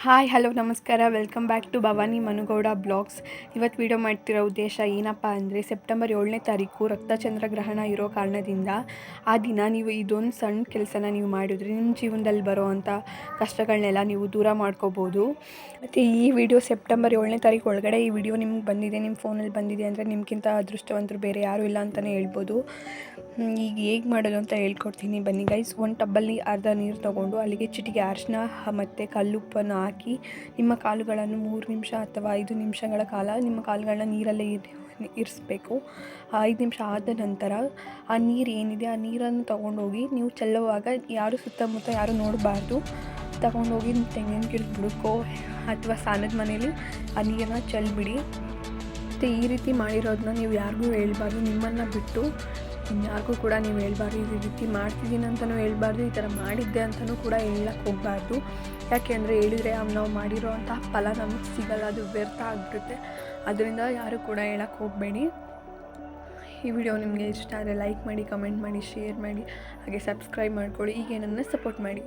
Hi hello ನಮಸ್ಕಾರ, welcome back to Bhavani Manugowda blogs. ಇವತ್ತು video ಮಾಡ್ತಿರೋ ಉದ್ದೇಶ ಏನಪ್ಪ ಅಂದರೆ, ಸೆಪ್ಟೆಂಬರ್ 7ನೇ ತಾರೀಕು ರಕ್ತಚಂದ್ರಗ್ರಹಣ ಇರೋ ಕಾರಣದಿಂದ ಆ ದಿನ ನೀವು ಇದೊಂದು ಸಣ್ಣ ಕೆಲಸನ ನೀವು ಮಾಡಿದ್ರೆ ನಿಮ್ಮ ಜೀವನದಲ್ಲಿ ಬರೋವಂಥ ಕಷ್ಟಗಳನ್ನೆಲ್ಲ ನೀವು ದೂರ ಮಾಡ್ಕೋಬೋದು. ಮತ್ತು ಈ ವಿಡಿಯೋ ಸೆಪ್ಟೆಂಬರ್ 7ನೇ ತಾರೀಕು ಒಳಗಡೆ ಈ ವಿಡಿಯೋ ನಿಮ್ಗೆ ಬಂದಿದೆ, ನಿಮ್ಮ ಫೋನಲ್ಲಿ ಬಂದಿದೆ ಅಂದರೆ ನಿಮಗಿಂತ ಅದೃಷ್ಟವಂತರು ಬೇರೆ ಯಾರೂ ಇಲ್ಲ ಅಂತಲೇ ಹೇಳ್ಬೋದು. ಈಗ ಹೇಗೆ ಮಾಡೋದು ಅಂತ ಹೇಳ್ಕೊಡ್ತೀನಿ ಬನ್ನಿ ಗೈಸ್. ಒಂದು ಟಬ್ಬಲ್ಲಿ ಅರ್ಧ ನೀರು ತೊಗೊಂಡು ಅಲ್ಲಿಗೆ ಚಿಟಿಕೆ ಅರಿಶಿನ ಮತ್ತು ಕಲ್ಲುಪ್ಪನ್ನು ಹಾಕಿ ನಿಮ್ಮ ಕಾಲುಗಳನ್ನು 3 ನಿಮಿಷ ಅಥವಾ 5 ನಿಮಿಷಗಳ ಕಾಲ ನಿಮ್ಮ ಕಾಲುಗಳನ್ನ ನೀರಲ್ಲೇ ಇರಿಸ್ಬೇಕು. 5 ನಿಮಿಷ ಆದ ನಂತರ ಆ ನೀರು ಏನಿದೆ ಆ ನೀರನ್ನು ತೊಗೊಂಡೋಗಿ ನೀವು ಚೆಲ್ಲುವಾಗ ಯಾರು ಸುತ್ತಮುತ್ತ ಯಾರು ನೋಡಬಾರ್ದು. ತಗೊಂಡೋಗಿ ತೆಂಗಿನ ಗಿಡದ ಬುಡಕ್ಕೋ ಅಥವಾ ಸ್ನಾನದ ಮನೇಲಿ ಆ ನೀರನ್ನ ಚೆಲ್ಬಿಡಿ. ಮತ್ತು ಈ ರೀತಿ ಮಾಡಿರೋದನ್ನ ನೀವು ಯಾರಿಗೂ ಹೇಳ್ಬಾರ್ದು, ನಿಮ್ಮನ್ನು ಬಿಟ್ಟು ಇನ್ಯಾರಿಗೂ ಕೂಡ ನೀವು ಹೇಳ್ಬಾರ್ದು. ಈ ರೀತಿ ಮಾಡ್ತಿದ್ದೀನಿ ಅಂತಲೂ ಹೇಳ್ಬಾರ್ದು, ಈ ಥರ ಮಾಡಿದ್ದೆ ಅಂತಲೂ ಕೂಡ ಹೇಳಕ್ಕೆ ಹೋಗಬಾರ್ದು. ಯಾಕೆ ಅಂದರೆ ಹೇಳಿದರೆ ನಾವು ಮಾಡಿರೋ ಅಂಥ ಫಲ ನಮಗೆ ಸಿಗಲ್ಲ, ಅದು ವ್ಯರ್ಥ ಆಗಿಬಿಡುತ್ತೆ. ಅದರಿಂದ ಯಾರೂ ಕೂಡ ಹೇಳಕ್ಕೆ ಹೋಗಬೇಡಿ. ಈ ವಿಡಿಯೋ ನಿಮಗೆ ಇಷ್ಟ ಆದರೆ ಲೈಕ್ ಮಾಡಿ, ಕಮೆಂಟ್ ಮಾಡಿ, ಶೇರ್ ಮಾಡಿ, ಹಾಗೆ ಸಬ್ಸ್ಕ್ರೈಬ್ ಮಾಡ್ಕೊಳ್ಳಿ. ಹೀಗೆ ನನ್ನ ಸಪೋರ್ಟ್ ಮಾಡಿ.